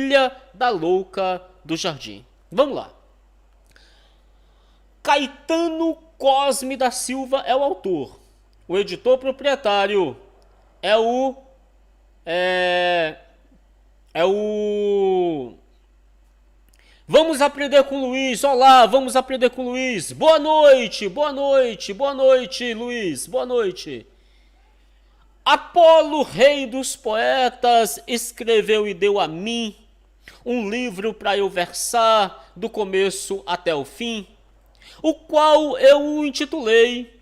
Filha da louca do jardim. Vamos lá. Caetano Cosme da Silva é o autor. O editor proprietário é o Vamos aprender com o Luiz. Olá, vamos aprender com o Luiz. Boa noite, boa noite, boa noite, Luiz. Boa noite. Apolo, rei dos poetas, escreveu e deu a mim um livro para eu versar do começo até o fim, o qual eu intitulei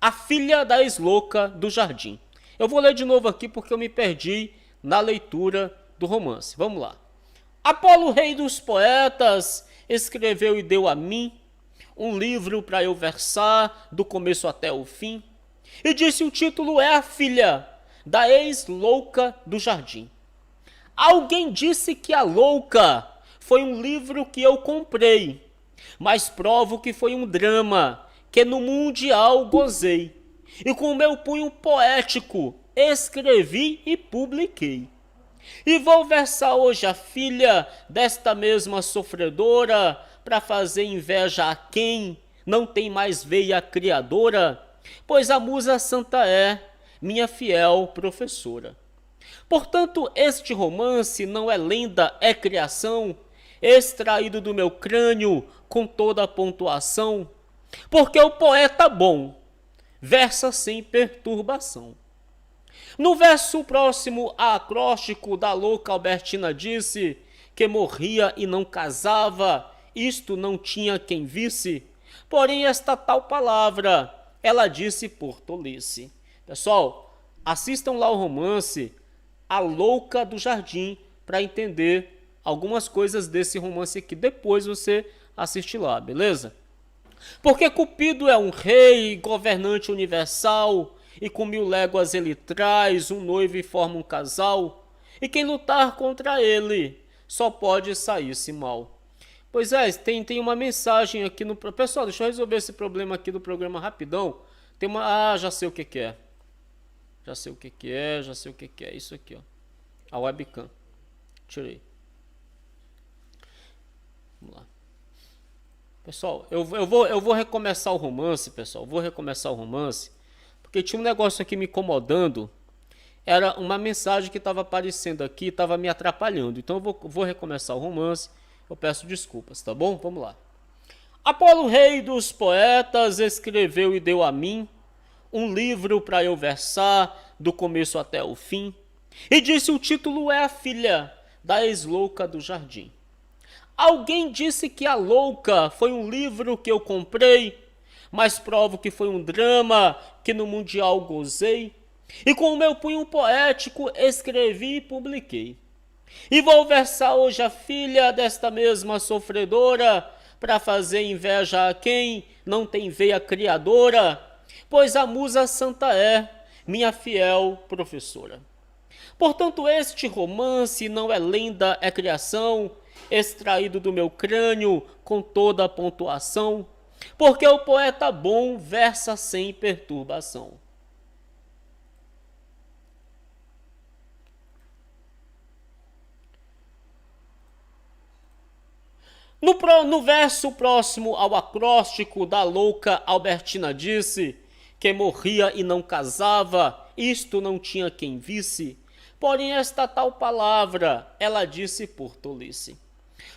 A Filha da Ex-Louca do Jardim. Eu vou ler de novo aqui porque eu me perdi na leitura do romance. Vamos lá. Apolo, rei dos poetas, escreveu e deu a mim um livro para eu versar do começo até o fim, e disse: o título é A Filha da Ex-Louca do Jardim. Alguém disse que A Louca foi um livro que eu comprei, mas provo que foi um drama que no Mundial gozei, e com meu punho poético escrevi e publiquei. E vou versar hoje a filha desta mesma sofredora, para fazer inveja a quem não tem mais veia criadora, pois a musa santa é minha fiel professora. Portanto, este romance não é lenda, é criação, extraído do meu crânio com toda a pontuação, porque o poeta bom versa sem perturbação. No verso próximo, a acróstico da louca Albertina disse que morria e não casava, isto não tinha quem visse, porém esta tal palavra ela disse por tolice. Pessoal, assistam lá o romance A Louca do Jardim para entender algumas coisas desse romance aqui. Depois você assiste lá, beleza? Porque Cupido é um rei, governante universal, e com 1000 léguas ele traz um noivo e forma um casal, e quem lutar contra ele só pode sair-se mal. Pois é, tem uma mensagem aqui no... Pessoal, deixa eu resolver esse problema aqui do programa rapidão. Tem uma... Ah, já sei o que é. Já sei o que é. Isso aqui, ó. A webcam. Tirei. Vamos lá. Pessoal, eu vou recomeçar o romance, pessoal. Vou recomeçar o romance. Porque tinha um negócio aqui me incomodando. Era uma mensagem que estava aparecendo aqui, estava me atrapalhando. Então eu vou recomeçar o romance. Eu peço desculpas, tá bom? Vamos lá. Apolo, rei dos poetas, escreveu e deu a mim um livro para eu versar do começo até o fim. E disse: o título é A Filha da Ex-Louca do Jardim. Alguém disse que A Louca foi um livro que eu comprei, mas provo que foi um drama que no Mundial gozei, e com o meu punho poético escrevi e publiquei. E vou versar hoje a filha desta mesma sofredora, para fazer inveja a quem não tem veia criadora, pois a musa santa é minha fiel professora. Portanto, este romance não é lenda, é criação, extraído do meu crânio com toda a pontuação, porque o poeta bom versa sem perturbação. No verso próximo ao acróstico da louca Albertina disse que morria e não casava, isto não tinha quem visse, porém esta tal palavra ela disse por tolice.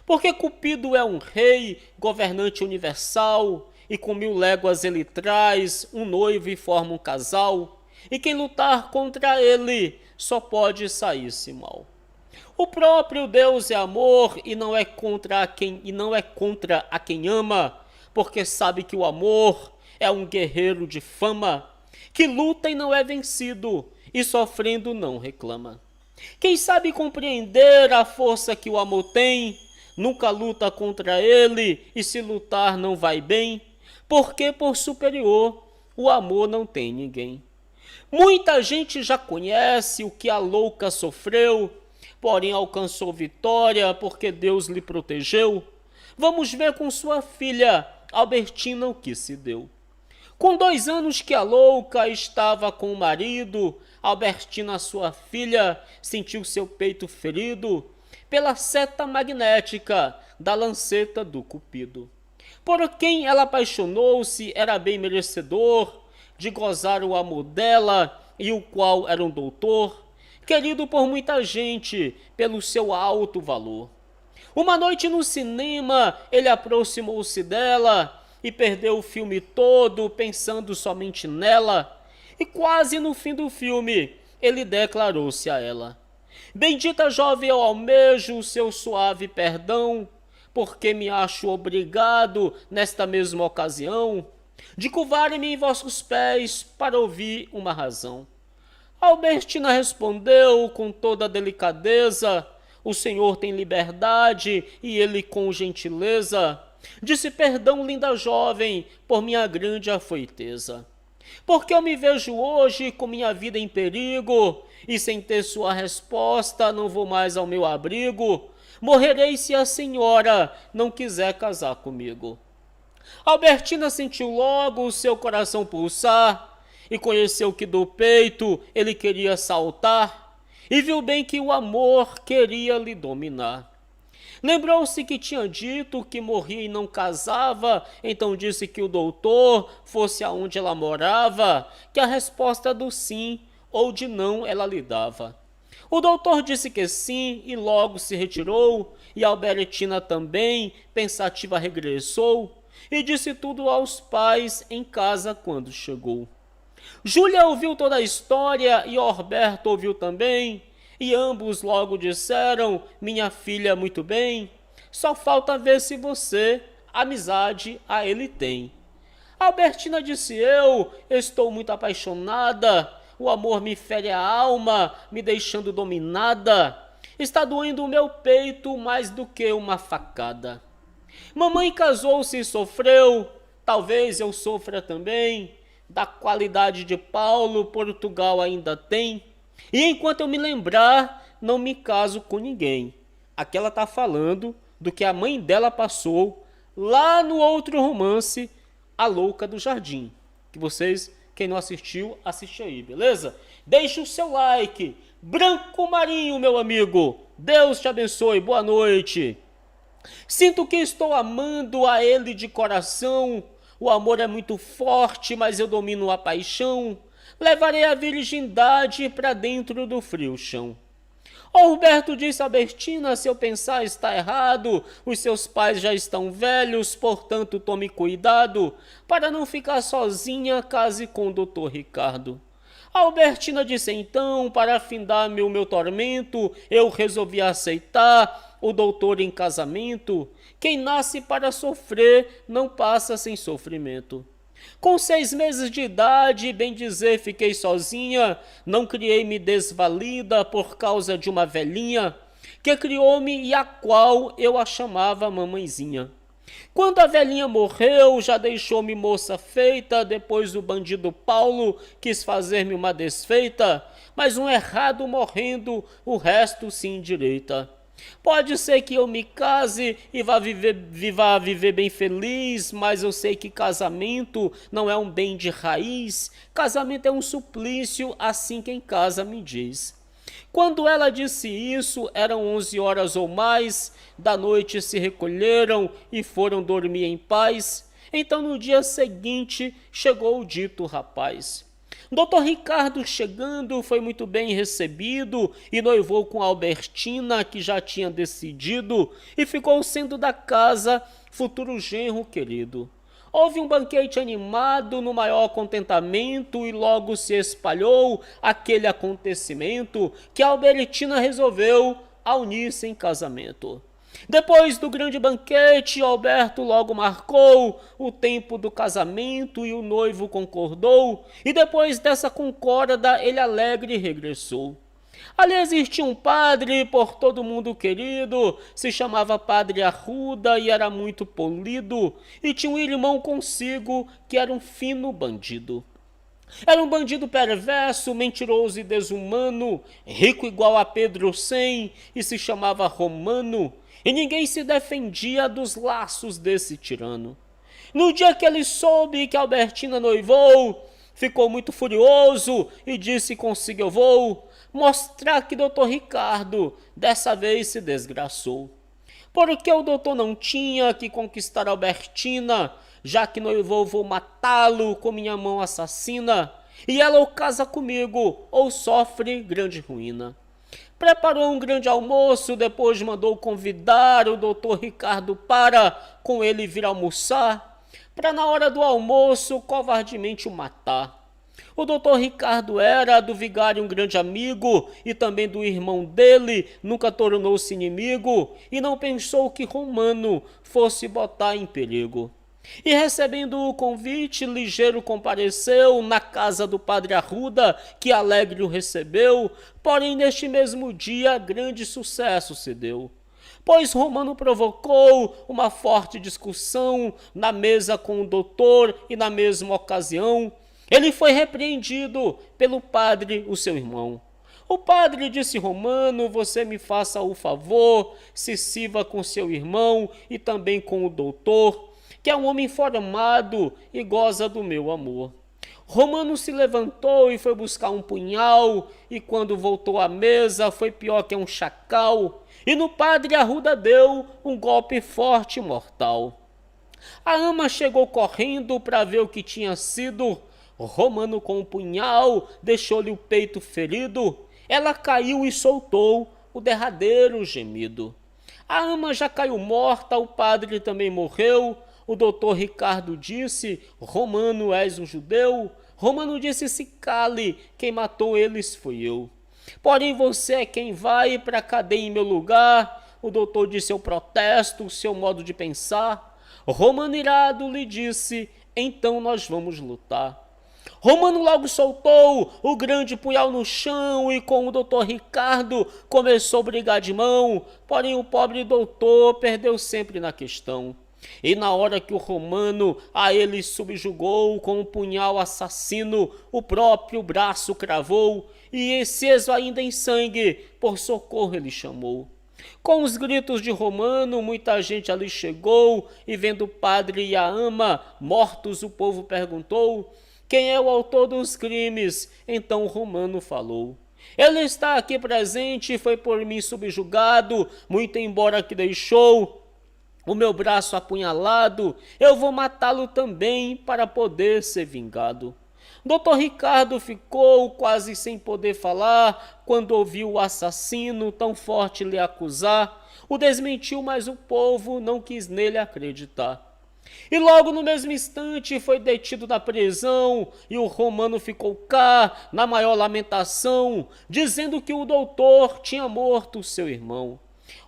Porque Cupido é um rei, governante universal, e com 1000 léguas ele traz um noivo e forma um casal, e quem lutar contra ele só pode sair-se mal. O próprio Deus é amor e não é contra a quem ama, porque sabe que o amor é um guerreiro de fama, que luta e não é vencido, e sofrendo não reclama. Quem sabe compreender a força que o amor tem, nunca luta contra ele, e se lutar não vai bem, porque por superior o amor não tem ninguém. Muita gente já conhece o que a louca sofreu, porém alcançou vitória porque Deus lhe protegeu. Vamos ver com sua filha Albertina o que se deu. Com 2 anos que a louca estava com o marido, Albertina, sua filha, sentiu seu peito ferido, pela seta magnética da lanceta do Cupido. Por quem ela apaixonou-se era bem merecedor de gozar o amor dela, e o qual era um doutor, querido por muita gente pelo seu alto valor. Uma noite no cinema, ele aproximou-se dela e perdeu o filme todo pensando somente nela, e quase no fim do filme, ele declarou-se a ela: bendita jovem, eu almejo o seu suave perdão, porque me acho obrigado, nesta mesma ocasião, de curvar-me em vossos pés para ouvir uma razão. Albertina respondeu com toda a delicadeza: o senhor tem liberdade, e ele com gentileza disse: perdão, linda jovem, por minha grande afoiteza. Porque eu me vejo hoje com minha vida em perigo, e sem ter sua resposta não vou mais ao meu abrigo. Morrerei se a senhora não quiser casar comigo. Albertina sentiu logo o seu coração pulsar, e conheceu que do peito ele queria saltar, e viu bem que o amor queria lhe dominar. Lembrou-se que tinha dito que morria e não casava, então disse que o doutor fosse aonde ela morava, que a resposta do sim ou de não ela lhe dava. O doutor disse que sim e logo se retirou, e Albertina também, pensativa, regressou e disse tudo aos pais em casa quando chegou. Júlia ouviu toda a história e Orberto ouviu também, e ambos logo disseram: minha filha, muito bem, só falta ver se você amizade a ele tem. Albertina disse: eu estou muito apaixonada, o amor me fere a alma, me deixando dominada, está doendo o meu peito mais do que uma facada. Mamãe casou-se e sofreu, talvez eu sofra também, da qualidade de Paulo, Portugal ainda tem. E enquanto eu me lembrar, não me caso com ninguém. Aqui ela está falando do que a mãe dela passou lá no outro romance, A Louca do Jardim. Que vocês, quem não assistiu, assiste aí, beleza? Deixe o seu like. Branco Marinho, meu amigo. Deus te abençoe. Boa noite. Sinto que estou amando a ele de coração. O amor é muito forte, mas eu domino a paixão. Levarei a virgindade para dentro do frio chão. Roberto disse a Albertina: seu pensar está errado, os seus pais já estão velhos, portanto tome cuidado, para não ficar sozinha, case com o doutor Ricardo. Albertina disse então: para findar-me o meu tormento, eu resolvi aceitar o doutor em casamento. Quem nasce para sofrer, não passa sem sofrimento. Com 6 meses de idade, bem dizer, fiquei sozinha, não criei-me desvalida por causa de uma velhinha, que criou-me e a qual eu a chamava mamãezinha. Quando a velhinha morreu, já deixou-me moça feita, depois o bandido Paulo quis fazer-me uma desfeita, mas um errado morrendo, o resto se endireita. Pode ser que eu me case e vá viver bem feliz, mas eu sei que casamento não é um bem de raiz. Casamento é um suplício, assim quem casa me diz. Quando ela disse isso, eram 11 horas ou mais da noite, se recolheram e foram dormir em paz. Então no dia seguinte chegou o dito rapaz. Dr. Ricardo, chegando, foi muito bem recebido e noivou com Albertina, que já tinha decidido, e ficou sendo da casa futuro genro querido. Houve um banquete animado no maior contentamento e logo se espalhou aquele acontecimento que Albertina resolveu a unir-se em casamento. Depois do grande banquete, Alberto logo marcou o tempo do casamento e o noivo concordou, e depois dessa concorda ele alegre regressou. Ali existia um padre por todo mundo querido, se chamava Padre Arruda e era muito polido, e tinha um irmão consigo que era um fino bandido. Era um bandido perverso, mentiroso e desumano, rico igual a Pedro Cem e se chamava Romano, e ninguém se defendia dos laços desse tirano. No dia que ele soube que Albertina noivou, ficou muito furioso e disse consigo: eu vou mostrar que doutor Ricardo dessa vez se desgraçou. Porque o doutor não tinha que conquistar Albertina, já que noivou vou matá-lo com minha mão assassina, e ela ou casa comigo ou sofre grande ruína. Preparou um grande almoço, depois mandou convidar o doutor Ricardo para com ele vir almoçar, para na hora do almoço covardemente o matar. O doutor Ricardo era do vigário um grande amigo e também do irmão dele, nunca tornou-se inimigo e não pensou que Romano fosse botar em perigo. E recebendo o convite, ligeiro compareceu na casa do padre Arruda, que alegre o recebeu, porém neste mesmo dia grande sucesso se deu. Pois Romano provocou uma forte discussão na mesa com o doutor e na mesma ocasião ele foi repreendido pelo padre, o seu irmão. O padre disse Romano, você me faça o favor, se sirva com seu irmão e também com o doutor, que é um homem formado e goza do meu amor. Romano se levantou e foi buscar um punhal, e quando voltou à mesa foi pior que um chacal, e no padre Arruda deu um golpe forte e mortal. A ama chegou correndo para ver o que tinha sido. Romano com um punhal deixou-lhe o peito ferido. Ela caiu e soltou o derradeiro gemido. A ama já caiu morta, o padre também morreu. O doutor Ricardo disse, Romano, és um judeu? Romano disse, se cale, quem matou eles fui eu. Porém você é quem vai para a cadeia em meu lugar. O doutor disse, eu protesto o seu modo de pensar. Romano irado lhe disse, então nós vamos lutar. Romano logo soltou o grande punhal no chão e com o doutor Ricardo começou a brigar de mão, porém o pobre doutor perdeu sempre na questão. E na hora que o Romano a ele subjugou com um punhal assassino, o próprio braço cravou e aceso ainda em sangue, por socorro ele chamou. Com os gritos de Romano, muita gente ali chegou e vendo o padre e a ama mortos, o povo perguntou, quem é o autor dos crimes? Então Romano falou. Ele está aqui presente, foi por mim subjugado, muito embora que deixou o meu braço apunhalado, eu vou matá-lo também para poder ser vingado. Doutor Ricardo ficou quase sem poder falar quando ouviu o assassino tão forte lhe acusar. O desmentiu, mas o povo não quis nele acreditar. E logo no mesmo instante foi detido na prisão e o Romano ficou cá na maior lamentação, dizendo que o doutor tinha morto seu irmão.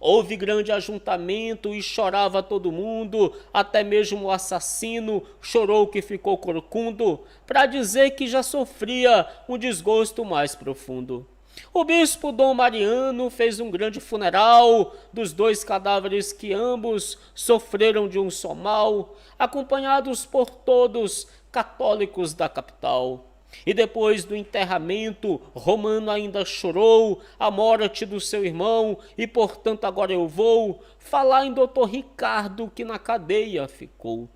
Houve grande ajuntamento e chorava todo mundo, até mesmo o assassino chorou que ficou corcundo, para dizer que já sofria um desgosto mais profundo. O bispo Dom Mariano fez um grande funeral dos dois cadáveres que ambos sofreram de um só mal, acompanhados por todos católicos da capital. E depois do enterramento, Romano ainda chorou a morte do seu irmão, e portanto agora eu vou falar em doutor Ricardo que na cadeia ficou.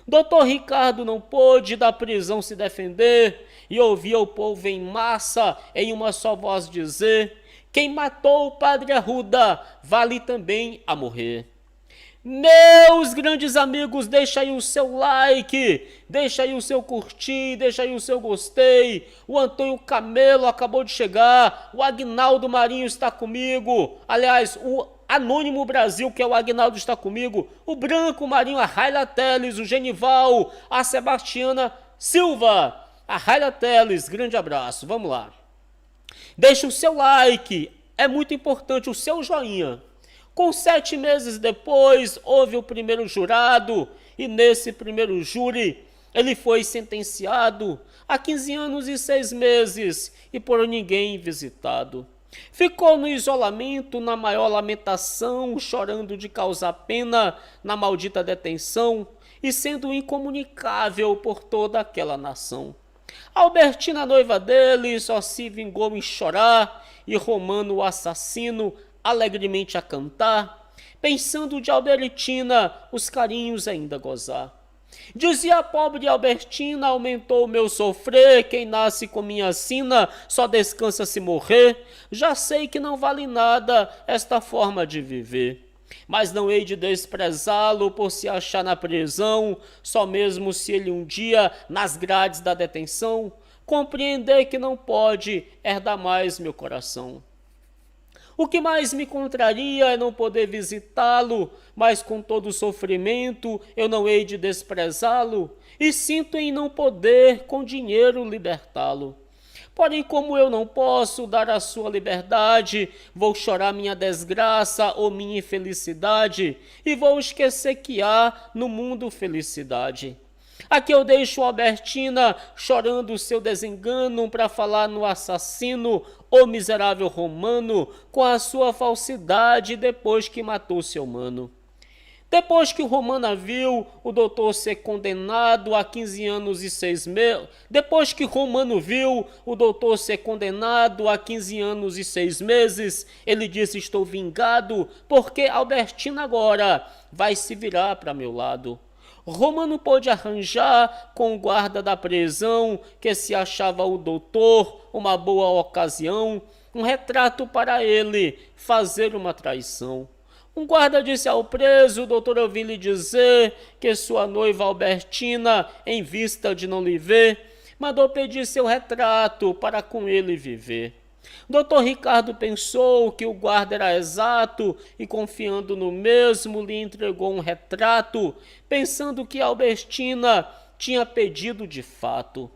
Doutor Ricardo não pôde da prisão se defender e ouvia o povo em massa em uma só voz dizer, quem matou o padre Arruda vale também a morrer. Meus grandes amigos, deixa aí o seu like, deixa aí o seu curtir, deixa aí o seu gostei. O Antônio Camelo acabou de chegar, o Agnaldo Marinho está comigo. Aliás, o Anônimo Brasil, que é o Agnaldo, está comigo. O Branco Marinho, a Raila Teles, o Genival, a Sebastiana Silva, a Raila Teles, grande abraço, vamos lá. Deixa o seu like, é muito importante o seu joinha. Com 7 meses depois, houve o primeiro jurado, e nesse primeiro júri, ele foi sentenciado a 15 anos e 6 meses, e por ninguém visitado. Ficou no isolamento, na maior lamentação, chorando de causar pena na maldita detenção, e sendo incomunicável por toda aquela nação. Albertina, noiva dele, só se vingou em chorar, e Romano, o assassino, alegremente a cantar, pensando de Albertina os carinhos ainda gozar. Dizia a pobre Albertina: aumentou o meu sofrer, quem nasce com minha sina só descansa se morrer. Já sei que não vale nada esta forma de viver. Mas não hei de desprezá-lo por se achar na prisão, só mesmo se ele um dia, nas grades da detenção, compreender que não pode herdar mais meu coração. O que mais me contraria é não poder visitá-lo, mas com todo o sofrimento eu não hei de desprezá-lo, e sinto em não poder com dinheiro libertá-lo. Porém, como eu não posso dar a sua liberdade, vou chorar minha desgraça ou minha infelicidade, e vou esquecer que há no mundo felicidade. Aqui eu deixo Albertina chorando o seu desengano para falar no assassino, o miserável romano, com a sua falsidade depois que matou seu mano. Depois que o Romano a viu, o doutor ser condenado a 15 anos e 6 meses. Depois que Romano viu o doutor ser condenado a 15 anos e 6 meses, ele disse: estou vingado, porque Albertina agora vai se virar para meu lado. Romano pôde arranjar com o guarda da prisão, que se achava o doutor, uma boa ocasião, um retrato para ele fazer uma traição. Um guarda disse ao preso: doutor, eu vim lhe dizer que sua noiva Albertina, em vista de não lhe ver, mandou pedir seu retrato para com ele viver. Doutor Ricardo pensou que o guarda era exato e, confiando no mesmo, lhe entregou um retrato, pensando que Albertina tinha pedido de fato.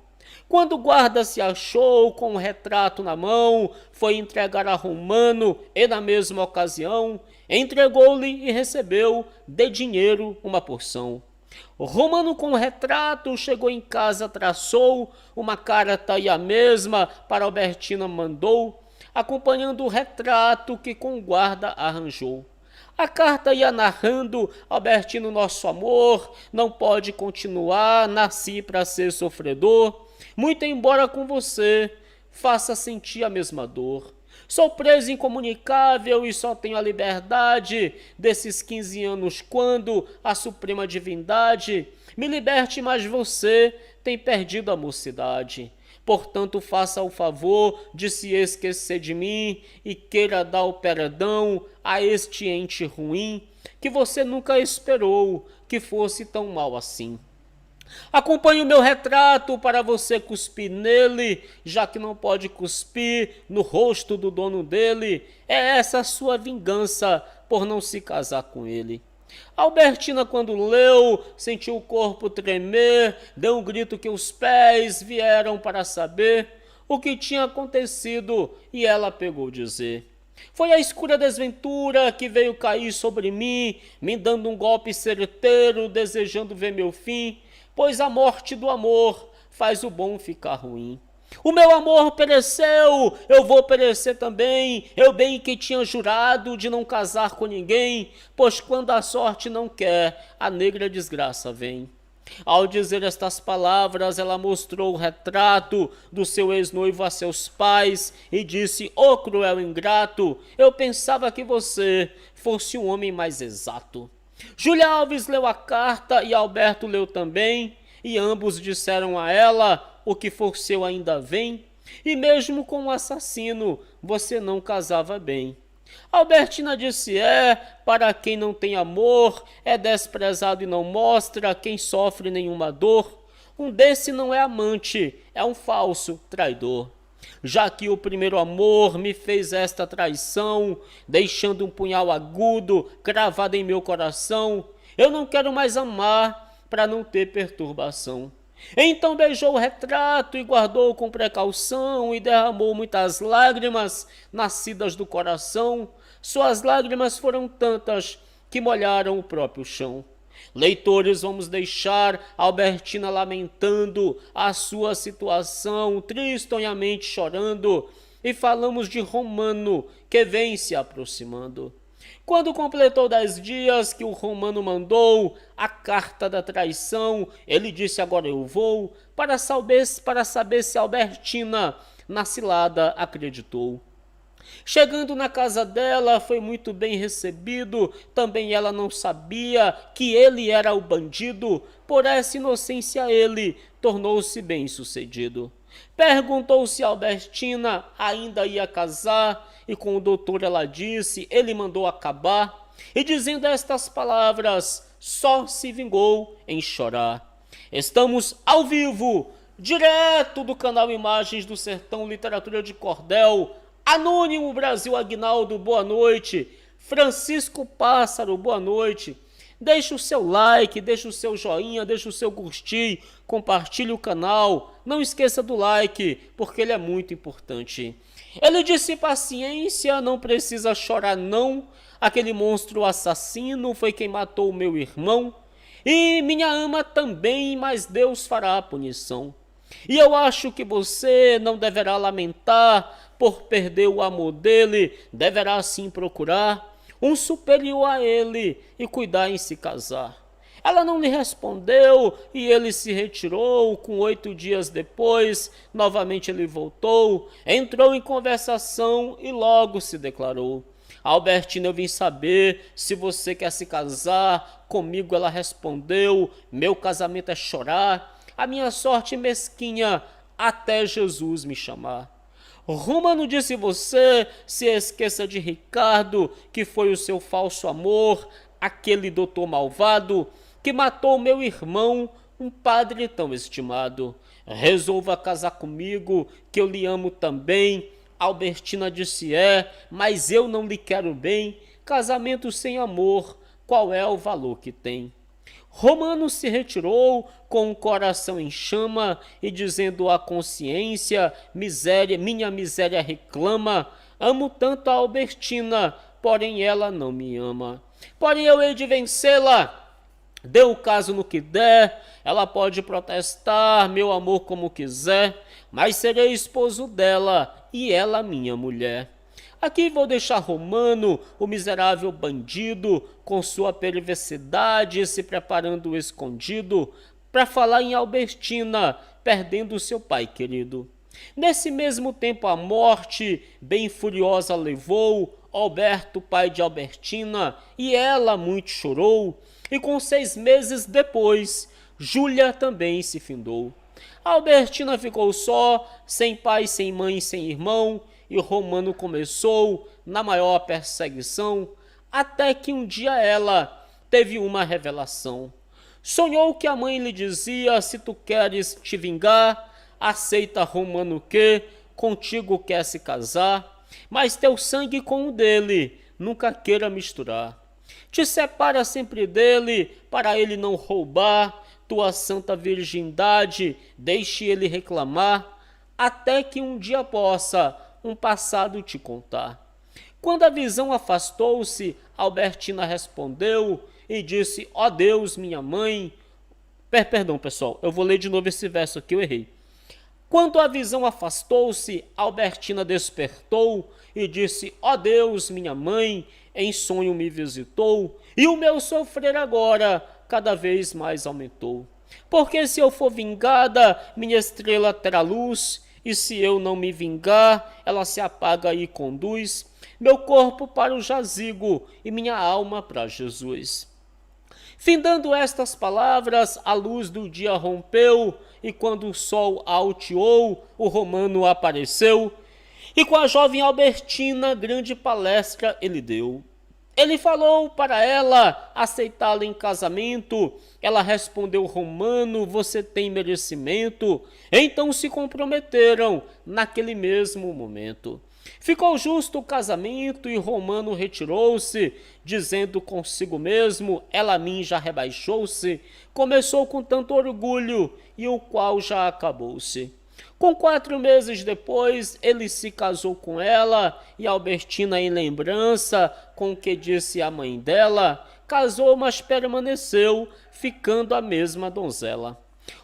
Quando o guarda se achou com o retrato na mão, foi entregar a Romano e, na mesma ocasião, entregou-lhe e recebeu de dinheiro uma porção. Romano, com o retrato, chegou em casa, traçou uma carta e a mesma para Albertina mandou, acompanhando o retrato que com o guarda arranjou. A carta ia narrando: Albertino, nosso amor não pode continuar, nasci para ser sofredor, muito embora com você faça sentir a mesma dor. Sou preso incomunicável e só tenho a liberdade desses 15 anos quando a suprema divindade me liberte, mas você tem perdido a mocidade. Portanto, faça o favor de se esquecer de mim e queira dar o perdão a este ente ruim que você nunca esperou que fosse tão mal assim. Acompanhe o meu retrato para você cuspir nele, já que não pode cuspir no rosto do dono dele. É essa a sua vingança por não se casar com ele. Albertina, quando leu, sentiu o corpo tremer, deu um grito que os pés vieram para saber o que tinha acontecido, e ela pegou dizer: foi a escura desventura que veio cair sobre mim, me dando um golpe certeiro, desejando ver meu fim, pois a morte do amor faz o bom ficar ruim. O meu amor pereceu, eu vou perecer também, eu bem que tinha jurado de não casar com ninguém, pois quando a sorte não quer, a negra desgraça vem. Ao dizer estas palavras, ela mostrou o retrato do seu ex-noivo a seus pais e disse: ô cruel ingrato, eu pensava que você fosse um homem mais exato. Júlia Alves leu a carta e Alberto leu também, e ambos disseram a ela: o que for seu ainda vem, e mesmo com o assassino você não casava bem. Albertina disse: para quem não tem amor, é desprezado e não mostra quem sofre nenhuma dor. Um desse não é amante, é um falso traidor. Já que o primeiro amor me fez esta traição, deixando um punhal agudo cravado em meu coração, eu não quero mais amar para não ter perturbação. Então beijou o retrato e guardou com precaução e derramou muitas lágrimas nascidas do coração. Suas lágrimas foram tantas que molharam o próprio chão. Leitores, vamos deixar Albertina lamentando a sua situação, tristonhamente chorando, e falamos de Romano que vem se aproximando. Quando completou 10 dias que o Romano mandou a carta da traição, ele disse: agora eu vou para saber se Albertina na cilada acreditou. Chegando na casa dela, foi muito bem recebido. Também ela não sabia que ele era o bandido. Por essa inocência ele tornou-se bem-sucedido. Perguntou se Albertina ainda ia casar, e com o doutor ela disse, ele mandou acabar. E dizendo estas palavras, só se vingou em chorar. Estamos ao vivo, direto do canal Imagens do Sertão, Literatura de Cordel. Anônimo Brasil Aguinaldo, boa noite. Francisco Pássaro, boa noite. Deixe o seu like, deixe o seu joinha, deixe o seu gostinho, compartilhe o canal. Não esqueça do like, porque ele é muito importante. Ele disse paciência, não precisa chorar não. Aquele monstro assassino foi quem matou o meu irmão. E minha ama também, mas Deus fará a punição. E eu acho que você não deverá lamentar por perder o amor dele, deverá sim procurar um superior a ele e cuidar em se casar. Ela não lhe respondeu e ele se retirou. Com 8 dias depois, novamente ele voltou, entrou em conversação e logo se declarou. Albertina, eu vim saber se você quer se casar comigo. Ela respondeu, meu casamento é chorar, a minha sorte mesquinha até Jesus me chamar. Romano disse, você se esqueça de Ricardo, que foi o seu falso amor, aquele doutor malvado que matou meu irmão, um padre tão estimado. Resolva casar comigo, que eu lhe amo também. Albertina disse, mas eu não lhe quero bem. Casamento sem amor, qual é o valor que tem? Romano se retirou com o coração em chama e dizendo à consciência, miséria, minha miséria reclama, amo tanto a Albertina, porém ela não me ama. Porém eu hei de vencê-la, dê o caso no que der, ela pode protestar, meu amor como quiser, mas serei esposo dela e ela minha mulher. Aqui vou deixar Romano, o miserável bandido, com sua perversidade, se preparando escondido, para falar em Albertina, perdendo seu pai querido. Nesse mesmo tempo a morte, bem furiosa, levou Alberto, pai de Albertina, e ela muito chorou, e com 6 meses depois, Júlia também se findou. Albertina ficou só, sem pai, sem mãe, sem irmão, e Romano começou na maior perseguição, até que um dia ela teve uma revelação. Sonhou que a mãe lhe dizia, se tu queres te vingar, aceita Romano que contigo quer se casar, mas teu sangue com o dele nunca queira misturar. Te separa sempre dele, para ele não roubar tua santa virgindade, deixe ele reclamar, até que um dia possa um passado te contar. Quando a visão afastou-se, Albertina respondeu e disse, ó Deus, minha mãe... Perdão, pessoal, eu vou ler de novo esse verso aqui, eu errei. Quando a visão afastou-se, Albertina despertou e disse, ó Deus, minha mãe, em sonho me visitou, e o meu sofrer agora cada vez mais aumentou. Porque se eu for vingada, minha estrela terá luz, e se eu não me vingar, ela se apaga e conduz meu corpo para o jazigo e minha alma para Jesus. Findando estas palavras, a luz do dia rompeu, e quando o sol alteou, o Romano apareceu, e com a jovem Albertina grande palestra ele deu. Ele falou para ela aceitá-la em casamento. Ela respondeu, Romano, você tem merecimento. Então se comprometeram naquele mesmo momento. Ficou justo o casamento e Romano retirou-se, dizendo consigo mesmo, ela a mim já rebaixou-se. Começou com tanto orgulho e o qual já acabou-se. Com 4 meses depois, ele se casou com ela, e Albertina, em lembrança com o que disse a mãe dela, casou, mas permaneceu, ficando a mesma donzela.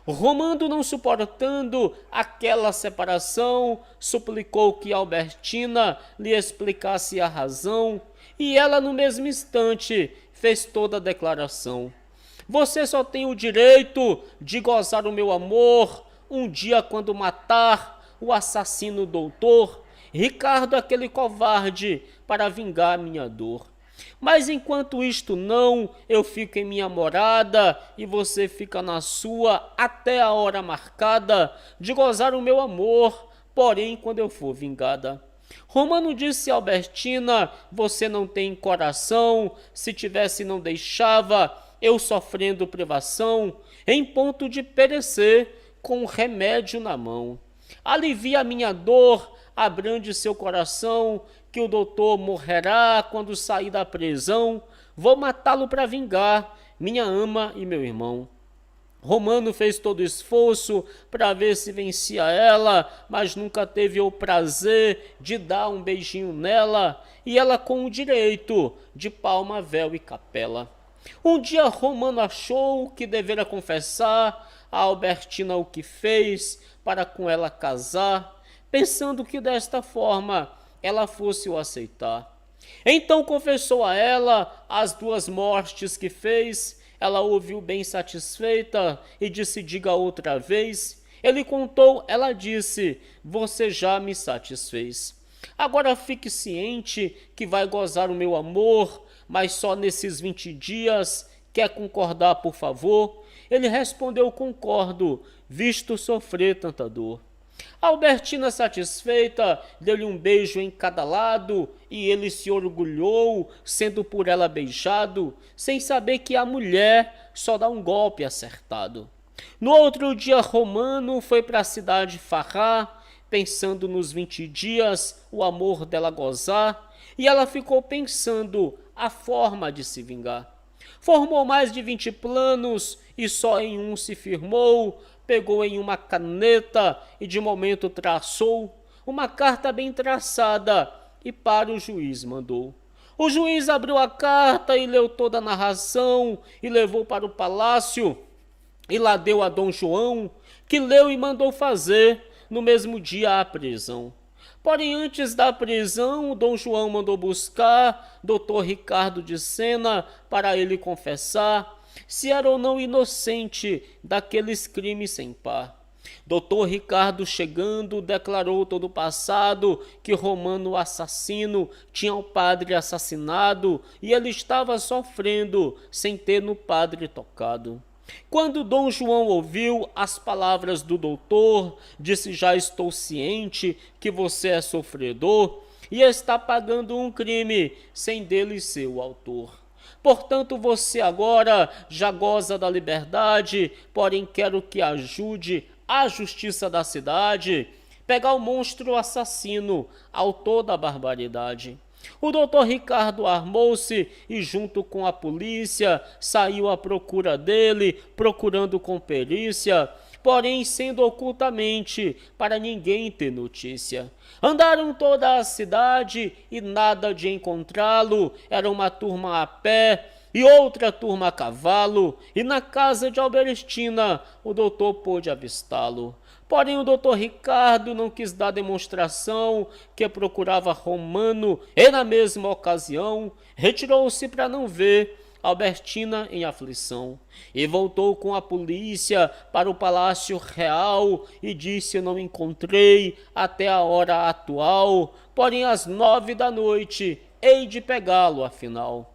Romano, não suportando aquela separação, suplicou que Albertina lhe explicasse a razão, e ela no mesmo instante fez toda a declaração. Você só tem o direito de gozar o meu amor, um dia quando matar o assassino doutor, Ricardo, aquele covarde, para vingar minha dor. Mas enquanto isto não, eu fico em minha morada e você fica na sua até a hora marcada de gozar o meu amor, porém quando eu for vingada. Romano disse a Albertina, você não tem coração, se tivesse não deixava, eu sofrendo privação, em ponto de perecer, com o remédio na mão. Alivia a minha dor, abrande seu coração, que o doutor morrerá quando sair da prisão. Vou matá-lo para vingar minha ama e meu irmão. Romano fez todo o esforço para ver se vencia ela, mas nunca teve o prazer de dar um beijinho nela, e ela com o direito de palma, véu e capela. Um dia Romano achou que devera confessar a Albertina o que fez para com ela casar, pensando que desta forma ela fosse o aceitar. Então confessou a ela as 2 mortes que fez. Ela ouviu bem satisfeita e disse, diga outra vez. Ele contou, ela disse, você já me satisfez. Agora fique ciente que vai gozar o meu amor, mas só nesses 20 dias. Quer concordar, por favor? Ele respondeu, concordo, visto sofrer tanta dor. Albertina, satisfeita, deu-lhe um beijo em cada lado e ele se orgulhou, sendo por ela beijado, sem saber que a mulher só dá um golpe acertado. No outro dia, Romano foi para a cidade farrar, pensando nos 20 dias o amor dela gozar, e ela ficou pensando a forma de se vingar. Formou mais de 20 planos e só em um se firmou, pegou em uma caneta e de momento traçou uma carta bem traçada e para o juiz mandou. O juiz abriu a carta e leu toda a narração e levou para o palácio e lá deu a Dom João, que leu e mandou fazer no mesmo dia a prisão. Porém, antes da prisão, o Dom João mandou buscar Dr. Ricardo de Sena para ele confessar se era ou não inocente daqueles crimes sem par. Dr. Ricardo, chegando, declarou todo o passado, que Romano, assassino, tinha o padre assassinado e ele estava sofrendo sem ter no padre tocado. Quando Dom João ouviu as palavras do doutor, disse, já estou ciente que você é sofredor e está pagando um crime sem dele ser o autor. Portanto, você agora já goza da liberdade, porém quero que ajude a justiça da cidade, pegar o monstro assassino, autor da barbaridade. O doutor Ricardo armou-se e junto com a polícia saiu à procura dele, procurando com perícia, porém sendo ocultamente, para ninguém ter notícia. Andaram toda a cidade e nada de encontrá-lo, era uma turma a pé e outra turma a cavalo, e na casa de Albertina o doutor pôde avistá-lo. Porém, o doutor Ricardo não quis dar demonstração que procurava Romano e, na mesma ocasião, retirou-se para não ver Albertina em aflição. E voltou com a polícia para o Palácio Real e disse, eu não encontrei até a hora atual, porém às 9 da noite hei de pegá-lo afinal.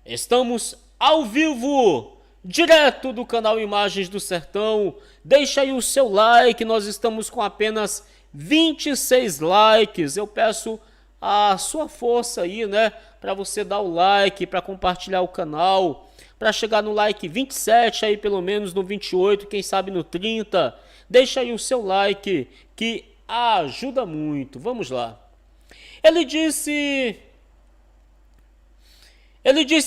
Estamos ao vivo! Direto do canal Imagens do Sertão, deixa aí o seu like, nós estamos com apenas 26 likes, eu peço a sua força aí, né, para você dar o like, para compartilhar o canal, para chegar no like 27 aí, pelo menos no 28, quem sabe no 30, deixa aí o seu like, que ajuda muito, vamos lá. Ele disse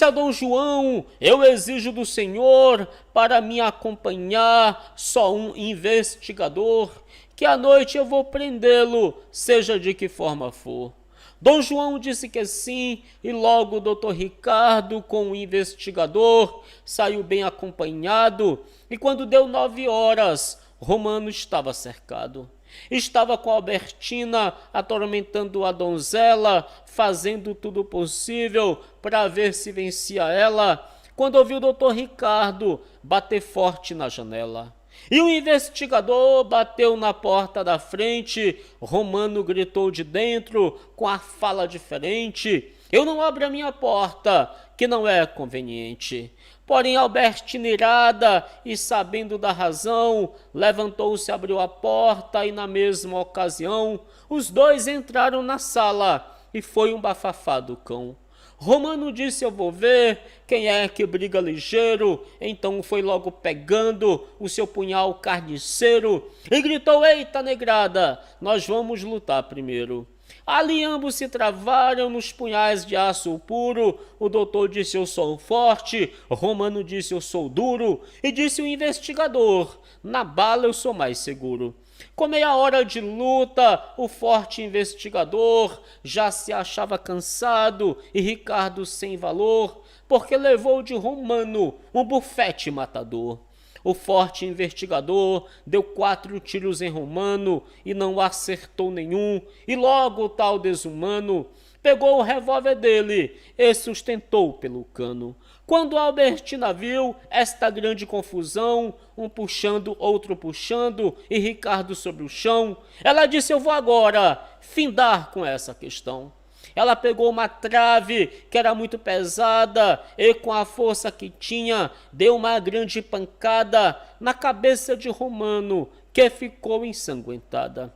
a Dom João, eu exijo do senhor para me acompanhar só um investigador, que à noite eu vou prendê-lo, seja de que forma for. Dom João disse que sim, e logo o doutor Ricardo, com o investigador, saiu bem acompanhado, e quando deu 9 horas, Romano estava cercado. Estava com Albertina atormentando a donzela, fazendo tudo possível para ver se vencia ela, quando ouviu o doutor Ricardo bater forte na janela. E o investigador bateu na porta da frente. Romano gritou de dentro com a fala diferente: eu não abro a minha porta, que não é conveniente. Porém, Albertina, irada e sabendo da razão, levantou-se, abriu a porta e na mesma ocasião os dois entraram na sala e foi um bafafá do cão. Romano disse: eu vou ver quem é que briga ligeiro. Então foi logo pegando o seu punhal carniceiro e gritou: eita, negrada, nós vamos lutar primeiro. Ali ambos se travaram nos punhais de aço puro. O doutor disse: eu sou forte. Romano disse: eu sou duro. E disse o investigador: na bala eu sou mais seguro. Com meia hora de luta, o forte investigador já se achava cansado e Ricardo sem valor, porque levou de Romano um bufete matador. O forte investigador deu 4 tiros em Romano e não acertou nenhum, e logo o tal desumano pegou o revólver dele e sustentou pelo cano. Quando Albertina viu esta grande confusão, um puxando, outro puxando, e Ricardo sobre o chão, ela disse: eu vou agora findar com essa questão. Ela pegou uma trave que era muito pesada e com a força que tinha, deu uma grande pancada na cabeça de Romano, que ficou ensanguentada.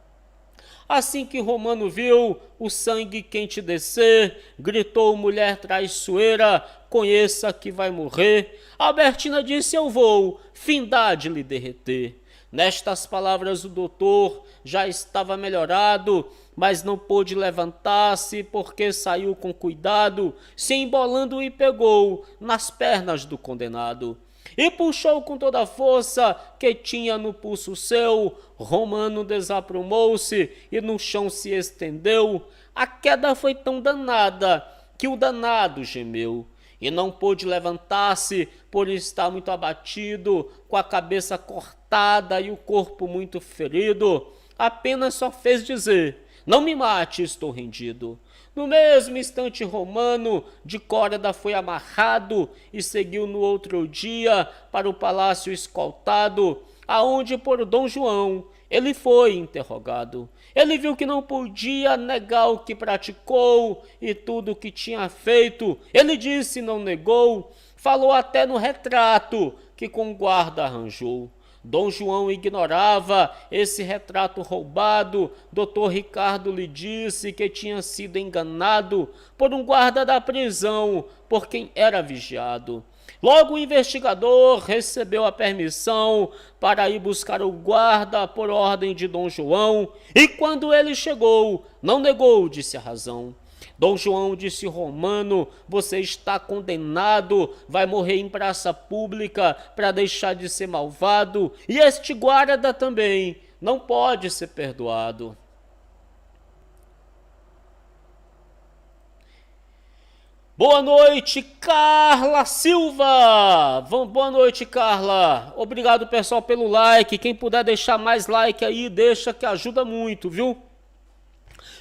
Assim que Romano viu o sangue quente descer, gritou: mulher traiçoeira, conheça que vai morrer. Albertina disse: eu vou findar de lhe derreter. Nestas palavras o doutor já estava melhorado, mas não pôde levantar-se porque saiu com cuidado, se embolando e pegou nas pernas do condenado. E puxou com toda a força que tinha no pulso seu. Romano desaprumou-se e no chão se estendeu. A queda foi tão danada que o danado gemeu. E não pôde levantar-se por estar muito abatido, com a cabeça cortada e o corpo muito ferido. Apenas só fez dizer: não me mate, estou rendido. No mesmo instante, Romano de corda foi amarrado e seguiu no outro dia para o palácio escoltado, aonde por Dom João ele foi interrogado. Ele viu que não podia negar o que praticou e tudo o que tinha feito. Ele disse, não negou, falou até no retrato que com guarda arranjou. Dom João ignorava esse retrato roubado. Doutor Ricardo lhe disse que tinha sido enganado por um guarda da prisão, por quem era vigiado. Logo o investigador recebeu a permissão para ir buscar o guarda por ordem de Dom João, e quando ele chegou, não negou, disse a razão. Dom João disse: Romano, você está condenado, vai morrer em praça pública para deixar de ser malvado, e este guarda também não pode ser perdoado. Boa noite, Carla Silva! Boa noite, Carla. Obrigado, pessoal, pelo like. Quem puder deixar mais like aí, deixa, que ajuda muito, viu?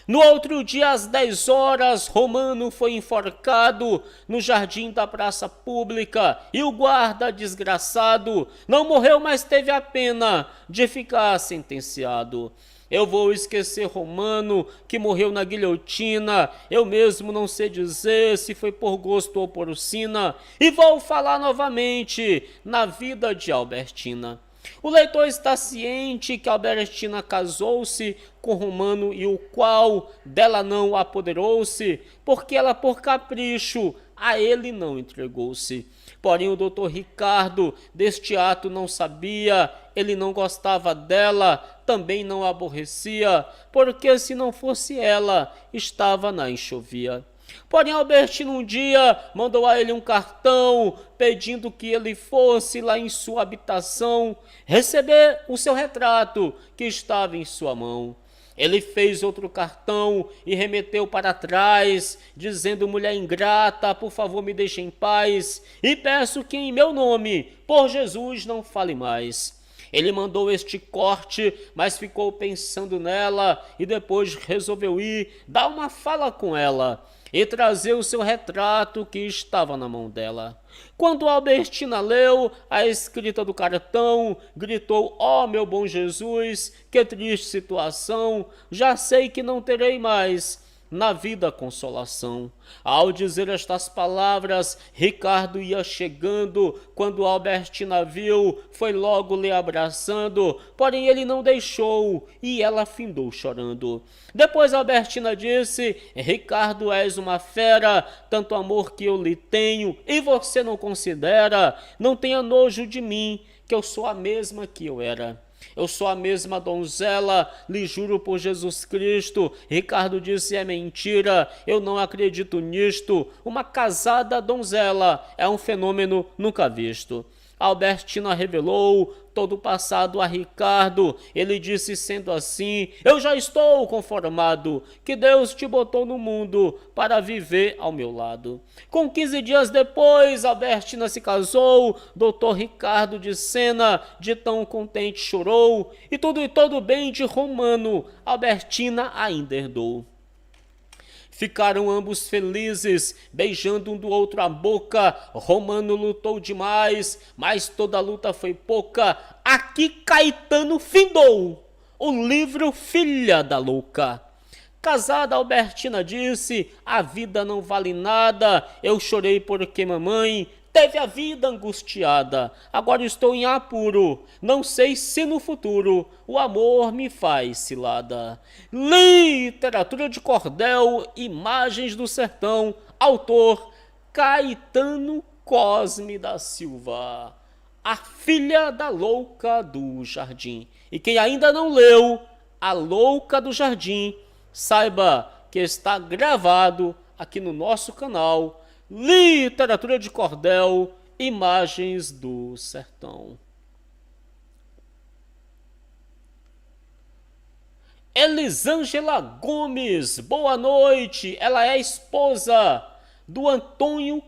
No outro dia, às 10 horas, Romano foi enforcado no jardim da praça pública e o guarda desgraçado não morreu, mas teve a pena de ficar sentenciado. Eu vou esquecer Romano, que morreu na guilhotina. Eu mesmo não sei dizer se foi por gosto ou por sina. E vou falar novamente na vida de Albertina. O leitor está ciente que Albertina casou-se com Romano e o qual dela não apoderou-se, porque ela por capricho a ele não entregou-se. Porém o doutor Ricardo deste ato não sabia, ele não gostava dela, também não a aborrecia, porque se não fosse ela, estava na enxovia. Porém Albertina um dia mandou a ele um cartão pedindo que ele fosse lá em sua habitação receber o seu retrato que estava em sua mão. Ele fez outro cartão e remeteu para trás, dizendo: mulher ingrata, por favor me deixe em paz e peço que em meu nome, por Jesus, não fale mais. Ele mandou este corte, mas ficou pensando nela e depois resolveu ir dar uma fala com ela. e trazer o seu retrato que estava na mão dela. Quando Albertina leu a escrita do cartão, gritou: "Oh, meu bom Jesus, que triste situação, já sei que não terei mais na vida consolação." Ao dizer estas palavras, Ricardo ia chegando, quando Albertina viu, foi logo lhe abraçando, porém ele não deixou, e ela findou chorando. Depois Albertina disse: "Ricardo, és uma fera, tanto amor que eu lhe tenho, e você não considera, não tenha nojo de mim, que eu sou a mesma que eu era. Eu sou a mesma donzela, lhe juro por Jesus Cristo." Ricardo disse: "É mentira, eu não acredito nisto. Uma casada donzela é um fenômeno nunca visto." Albertina revelou todo o passado a Ricardo. Ele disse: "Sendo assim, eu já estou conformado, que Deus te botou no mundo para viver ao meu lado." Com 15 dias depois, Albertina se casou. Doutor Ricardo de Sena, de tão contente, chorou, e todo bem de Romano, Albertina ainda herdou. Ficaram ambos felizes, beijando um do outro a boca. Romano lutou demais, mas toda a luta foi pouca. Aqui Caetano findou o livro Filha da Louca. Casada, Albertina disse: "A vida não vale nada. Eu chorei porque mamãe teve a vida angustiada. Agora estou em apuro. Não sei se no futuro o amor me faz cilada." Literatura de cordel, Imagens do Sertão. Autor Caetano Cosme da Silva. A Filha da Louca do Jardim. E quem ainda não leu A Louca do Jardim, saiba que está gravado aqui no nosso canal Literatura de Cordel, Imagens do Sertão. Elisângela Gomes, boa noite. Ela é a esposa do Antônio